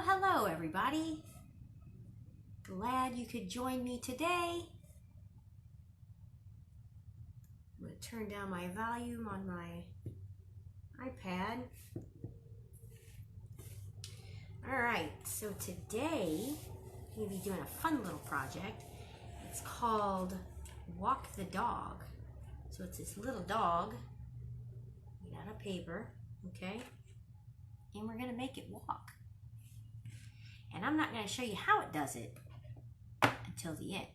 Hello everybody. Glad you could join me today. I'm going to turn down my volume on my iPad. Alright, so today I'm going to be doing a fun little project. It's called Walk the Dog. So it's this little dog made out of paper, okay? And we're going to make it walk. And I'm not going to show you how it does it until the end.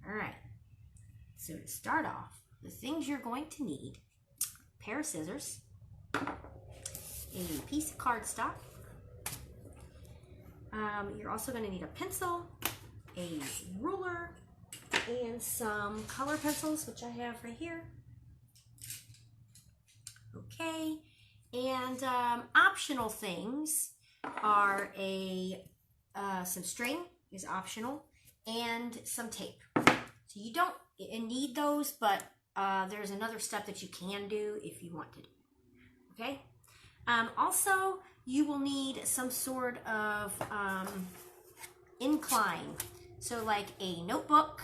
Alright, so to start off, the things you're going to need: a pair of scissors, a piece of cardstock. You're also going to need a pencil, a ruler, and some color pencils, which I have right here. Okay, and optional things are some string is optional, and some tape. So you don't need those, but there's another step that you can do if you want to do. Okay. Also, you will need some sort of incline, so like a notebook,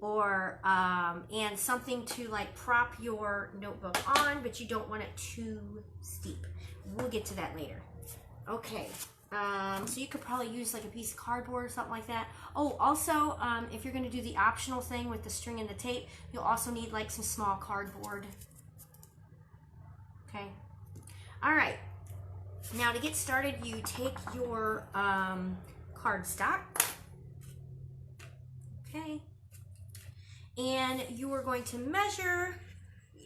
or and something to like prop your notebook on, but you don't want it too steep. We'll get to that later. Okay, so you could probably use like a piece of cardboard or something like that. Oh, also, if you're going to do the optional thing with the string and the tape, you'll also need like some small cardboard. Okay. All right. Now to get started, you take your cardstock. Okay. And you are going to measure.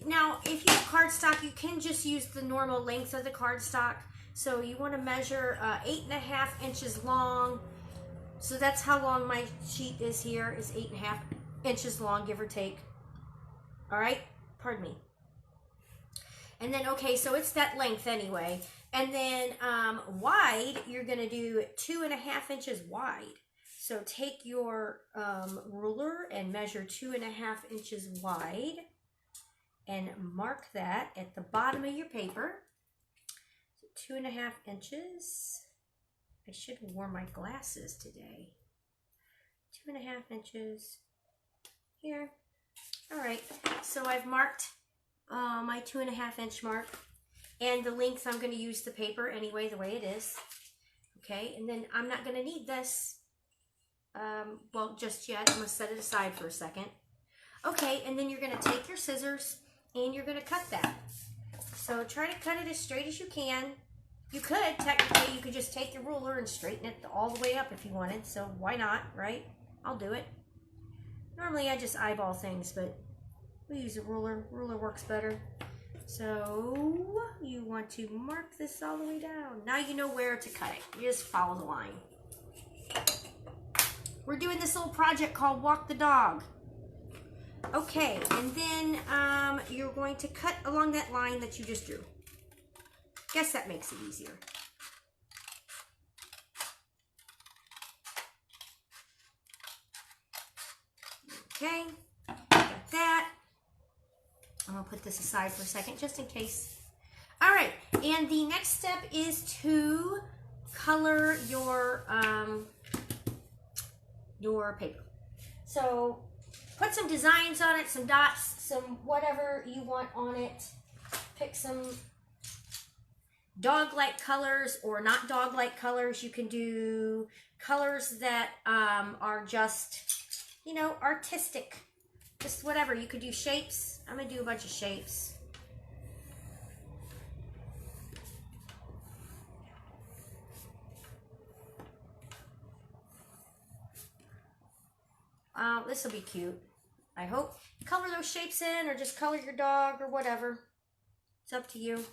Now, if you have cardstock, you can just use the normal length of the cardstock. So you want to measure 8.5 inches long. So that's how long my sheet is here, is 8.5 inches long, give or take. All right, pardon me. And then, okay, so it's that length anyway. And then wide, you're going to do 2.5 inches wide. So take your ruler and measure 2.5 inches wide and mark that at the bottom of your paper. 2.5 inches. I should have worn my glasses today. 2.5 inches here. All right, so I've marked my 2.5 inch mark, and the length I'm going to use the paper anyway, the way it is. Okay, and then I'm not going to need this, well, just yet. I'm going to set it aside for a second. Okay, and then you're going to take your scissors and you're going to cut that. So try to cut it as straight as you can. You could, technically, you could just take your ruler and straighten it all the way up if you wanted. So why not, right? I'll do it. Normally I just eyeball things, but we use a ruler. Ruler works better. So you want to mark this all the way down. Now you know where to cut it. You just follow the line. We're doing this little project called Walk the Dog. Okay, and then you're going to cut along that line that you just drew. Guess that makes it easier. Okay, got that. I'm going to put this aside for a second just in case. All right, and the next step is to color your paper. So put some designs on it, some dots, some whatever you want on it. Pick some dog-like colors or not dog-like colors. You can do colors that are just, you know, artistic. Just whatever. You could do shapes. I'm going to do a bunch of shapes. This will be cute, I hope. Color those shapes in, or just color your dog or whatever. It's up to you.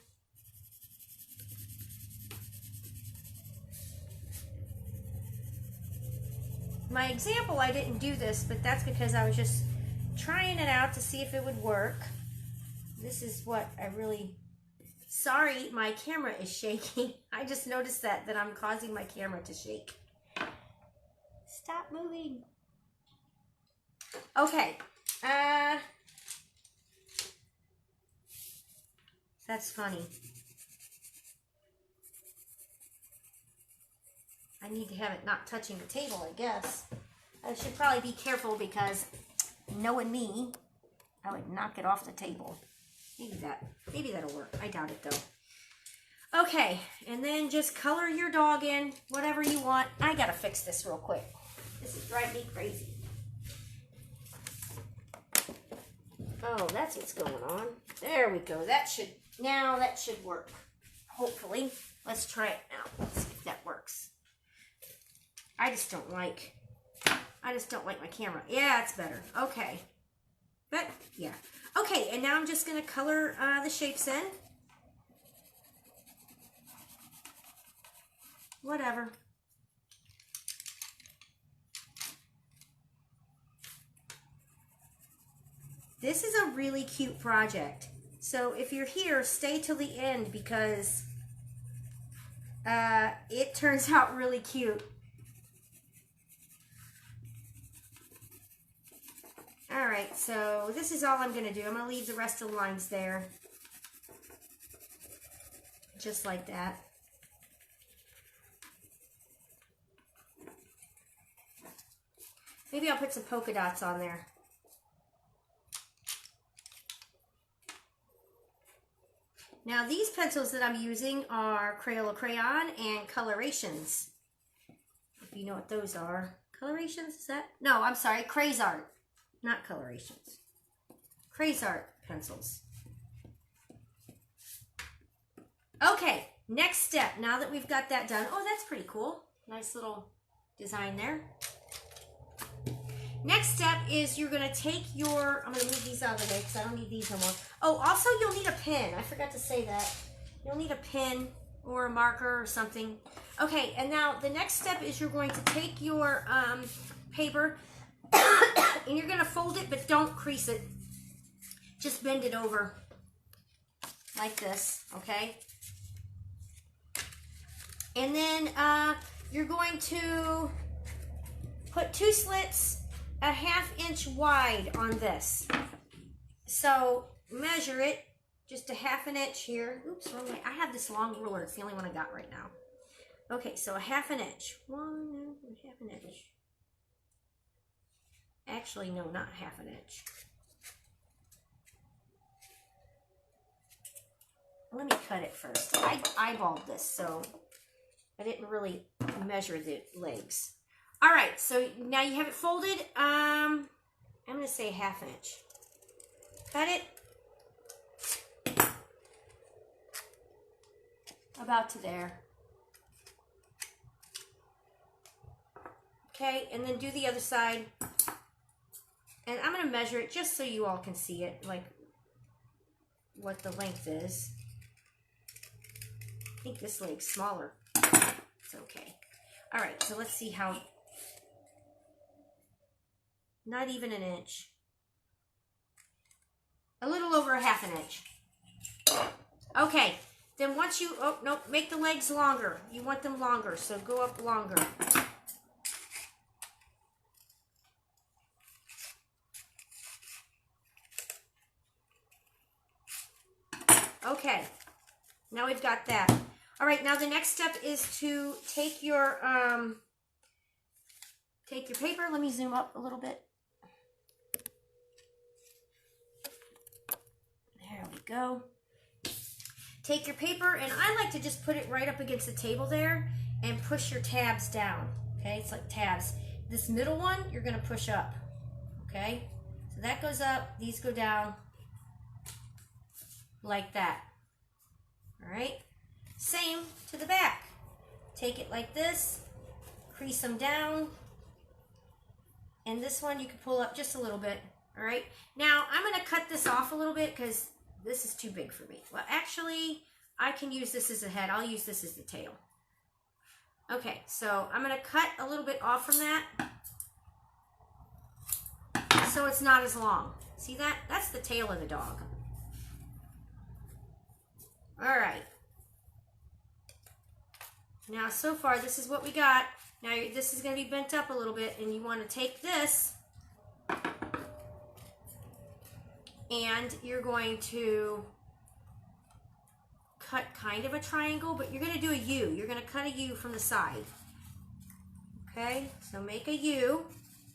My example, I didn't do this, but that's because I was just trying it out to see if it would work. This is what I really... Sorry, my camera is shaking. I just noticed that I'm causing my camera to shake. Stop moving. Okay. That's funny. need to have it not touching the table, I guess. I should probably be careful because knowing me, I would knock it off the table. Maybe that'll work. I doubt it though. Okay, and then just color your dog in whatever you want. I gotta fix this real quick. This is driving me crazy. Oh, that's what's going on. There we go. That should work. Hopefully. Let's try it now. Let's see if that works. I just don't like my camera. Yeah, it's better. Okay. But, yeah. Okay, and now I'm just going to color the shapes in. Whatever. This is a really cute project. So if you're here, stay till the end because it turns out really cute. Alright, so this is all I'm going to do. I'm going to leave the rest of the lines there. Just like that. Maybe I'll put some polka dots on there. Now these pencils that I'm using are Crayola Crayon and Colorations. If you know what those are. Colorations, is that? No, I'm sorry, Crazart. Not Colorations. Crazart pencils. Okay, next step. Now that we've got that done. Oh, that's pretty cool. Nice little design there. Next step is you're going to take your, I'm going to move these out of the way because I don't need these no more. Oh, also you'll need a pen. I forgot to say that. You'll need a pen or a marker or something. Okay, and now the next step is you're going to take your paper and you're going to fold it, but don't crease it. Just bend it over like this, okay? And then you're going to put 2 slits a 1/2 inch wide on this. So measure it just a 1/2 inch here. Oops, wrong way. I have this long ruler. It's the only one I got right now. Okay, so a 1/2 inch. 1/2 inch. Actually, no, not 1/2 inch. Let me cut it first. I eyeballed this, so I didn't really measure the legs. All right, so now you have it folded. I'm going to say 1/2 inch. Cut it. About to there. Okay, and then do the other side. And I'm going to measure it just so you all can see it, like what the length is. I think this leg's smaller. It's okay. All right, so let's see how... Not even an inch. A little over a 1/2 inch. Okay, then once you, oh, nope, make the legs longer. You want them longer, so go up longer. Okay, now we've got that. All right, now the next step is to take your paper. Let me zoom up a little bit. There we go. Take your paper, and I like to just put it right up against the table there and push your tabs down. Okay, it's like tabs. This middle one, you're going to push up. Okay, so that goes up, these go down like that. All right, same to the back. Take it like this, crease them down, and this one you can pull up just a little bit. All right, now I'm going to cut this off a little bit because this is too big for me. Well, actually, I can use this as a head. I'll use this as the tail. Okay, so I'm going to cut a little bit off from that so it's not as long. See that? That's the tail of the dog. All right. Now, so far, this is what we got. Now, this is going to be bent up a little bit, and you want to take this and you're going to cut kind of a triangle, but you're going to do a U. You're going to cut a U from the side. Okay, so make a U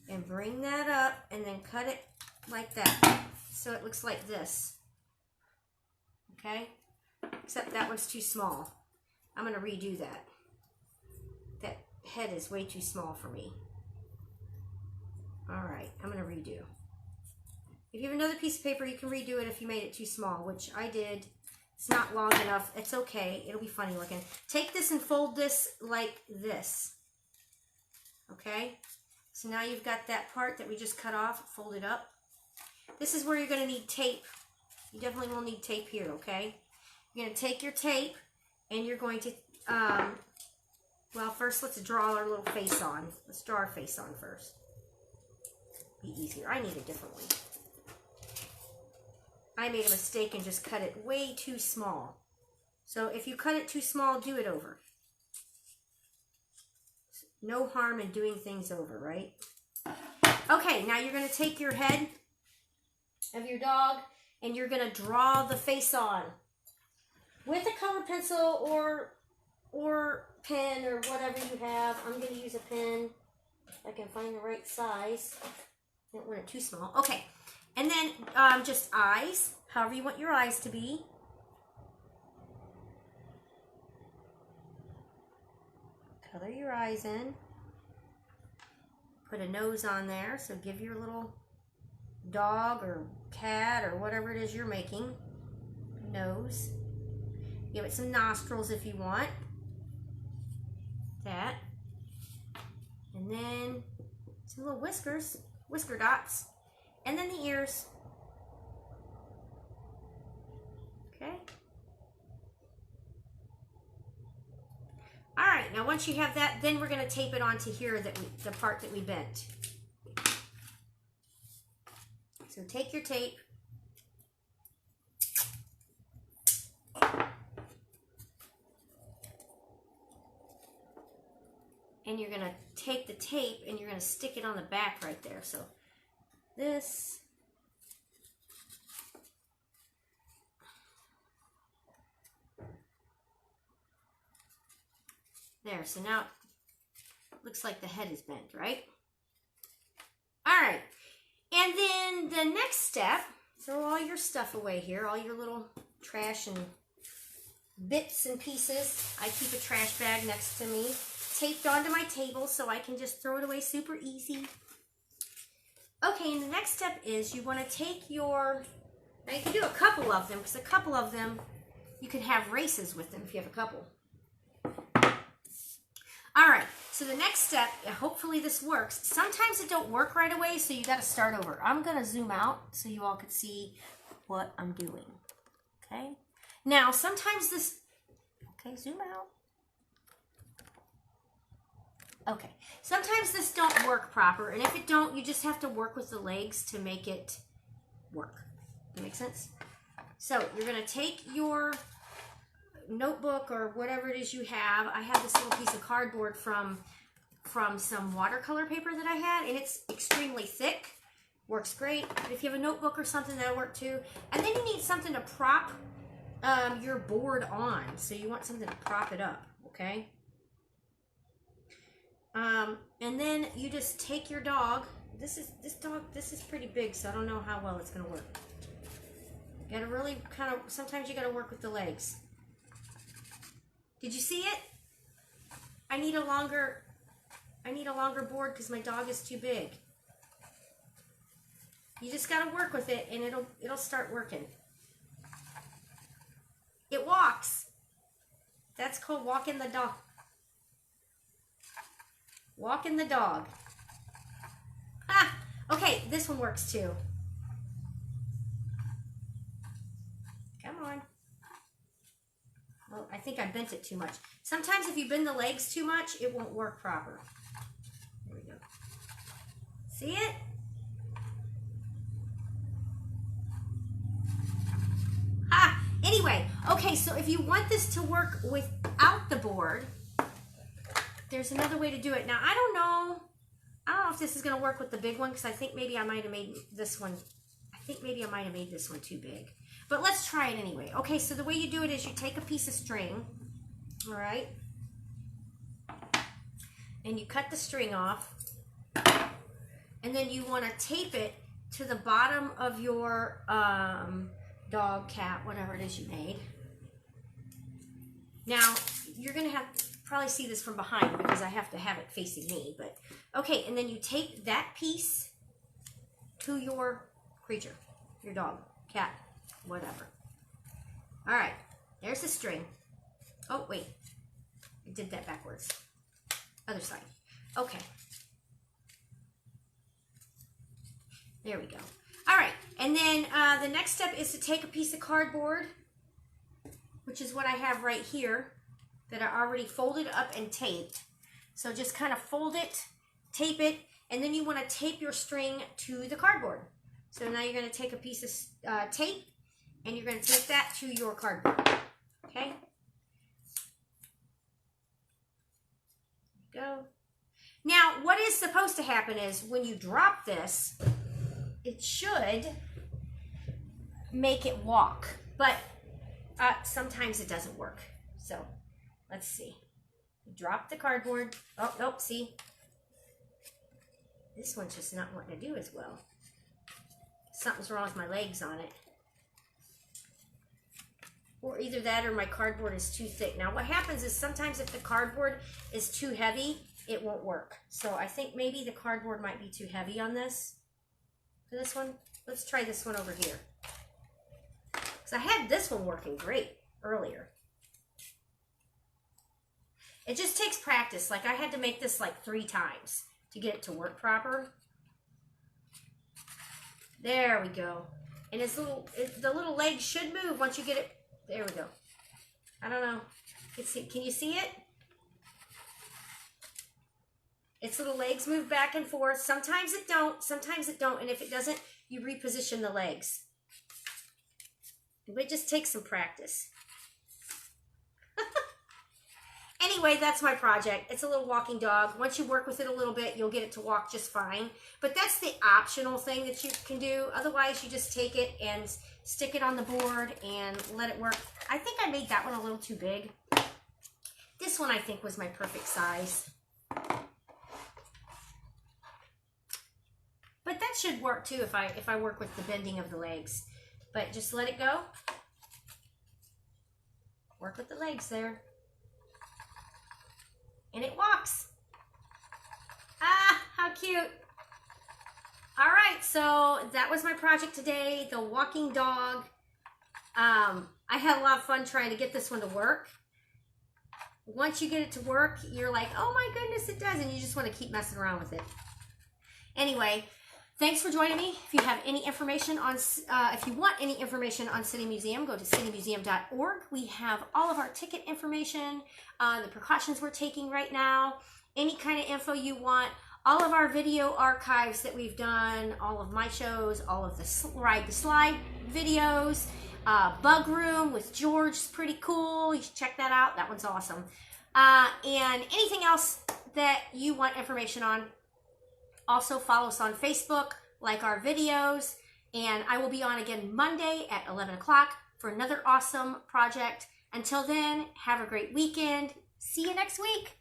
and bring that up and then cut it like that. So it looks like this. Okay, except that one's too small. I'm going to redo that. That head is way too small for me. All right, I'm going to redo. If you have another piece of paper, you can redo it if you made it too small, which I did. It's not long enough. It's okay. It'll be funny looking. Take this and fold this like this. Okay? So now you've got that part that we just cut off, fold it up. This is where you're going to need tape. You definitely will need tape here, okay? You're going to take your tape and you're going to, well, first let's draw our little face on. Let's draw our face on first. Be easier. I need a different one. I made a mistake and just cut it way too small. So if you cut it too small, do it over. No harm in doing things over, right? Okay, now you're going to take your head of your dog and you're going to draw the face on with a colored pencil or pen or whatever you have. I'm going to use a pen if I can find the right size. I don't want it too small. Okay. And then just eyes, however you want your eyes to be. Color your eyes in. Put a nose on there, so give your little dog or cat or whatever it is you're making a nose. Give it some nostrils if you want. That. And then some little whiskers, whisker dots. And then the ears. Okay. All right, now once you have that, then we're going to tape it onto here, the part that we bent. So take your tape. And you're going to take the tape and you're going to stick it on the back right there. So this. There, so now it looks like the head is bent, right? All right, and then the next step, throw all your stuff away here, all your little trash and bits and pieces. I keep a trash bag next to me, taped onto my table so I can just throw it away super easy. Okay, and the next step is you want to take your, now you can do a couple of them, because a couple of them, you can have races with them if you have a couple. All right, so the next step, hopefully this works. Sometimes it don't work right away, so you got to start over. I'm going to zoom out so you all can see what I'm doing, okay? Now, sometimes this, okay, zoom out. Okay, sometimes this don't work proper, and if it don't, you just have to work with the legs to make it work. That make sense? So you're going to take your notebook or whatever it is you have. I have this little piece of cardboard from some watercolor paper that I had, and it's extremely thick. Works great. But if you have a notebook or something, that'll work too. And then you need something to prop your board on. So you want something to prop it up, okay? And then you just take your dog. This is pretty big, so I don't know how well it's gonna work. You gotta really kind of, sometimes you gotta work with the legs. Did you see it? I need a longer board because my dog is too big. You just gotta work with it and it'll start working. It walks. That's called walking the dog. Walking the dog. Ah, okay, this one works too. Come on. Well, I think I bent it too much. Sometimes if you bend the legs too much, it won't work proper. There we go. See it? Ah, anyway, okay, so if you want this to work without the board, there's another way to do it. Now, I don't know if this is going to work with the big one, because I think maybe I might have made this one, too big. But let's try it anyway. Okay, so the way you do it is you take a piece of string, all right? and you cut the string off, and then you want to tape it to the bottom of your dog, cat, whatever it is you made. Now, you're going to have probably see this from behind because I have to have it facing me, but okay, and then you tape that piece to your creature, your dog, cat, whatever. All right, there's the string. Oh, wait, I did that backwards. Other side. Okay. There we go. All right, and then the next step is to take a piece of cardboard, which is what I have right here, that I already folded up and taped. So just kind of fold it, tape it, and then you want to tape your string to the cardboard. So now you're going to take a piece of tape, and you're going to tape that to your cardboard. Okay? There you go. Now, what is supposed to happen is when you drop this, it should make it walk, but sometimes it doesn't work. So let's see. Drop the cardboard. Oh, nope, see? This one's just not wanting to do as well. Something's wrong with my legs on it. Or either that or my cardboard is too thick. Now what happens is sometimes if the cardboard is too heavy, it won't work. So I think maybe the cardboard might be too heavy on this. For this one, let's try this one over here. Because I had this one working great earlier. It just takes practice. Like I had to make this like 3 times to get it to work proper. There we go. And the little legs should move once you get it. There we go. I don't know. Can you see it? Its little legs move back and forth. Sometimes it don't. Sometimes it don't. And if it doesn't, you reposition the legs. It just takes some practice. Anyway, that's my project. It's a little walking dog. Once you work with it a little bit, you'll get it to walk just fine. But that's the optional thing that you can do. Otherwise, you just take it and stick it on the board and let it work. I think I made that one a little too big. This one, I think, was my perfect size. But that should work too if I work with the bending of the legs. But just let it go. Work with the legs there. And it walks. Ah, how cute. All right, so that was my project today, the walking dog. I had a lot of fun trying to get this one to work. Once you get it to work, you're like, oh my goodness, it does. And you just want to keep messing around with it. Anyway, thanks for joining me. If you have any information on, if you want any information on City Museum, go to citymuseum.org. We have all of our ticket information, the precautions we're taking right now, any kind of info you want, all of our video archives that we've done, all of my shows, all of the Ride the Slide videos, Bug Room with George is pretty cool. You should check that out. That one's awesome. And anything else that you want information on, also follow us on Facebook, like our videos, and I will be on again Monday at 11 o'clock for another awesome project. Until then, have a great weekend. See you next week.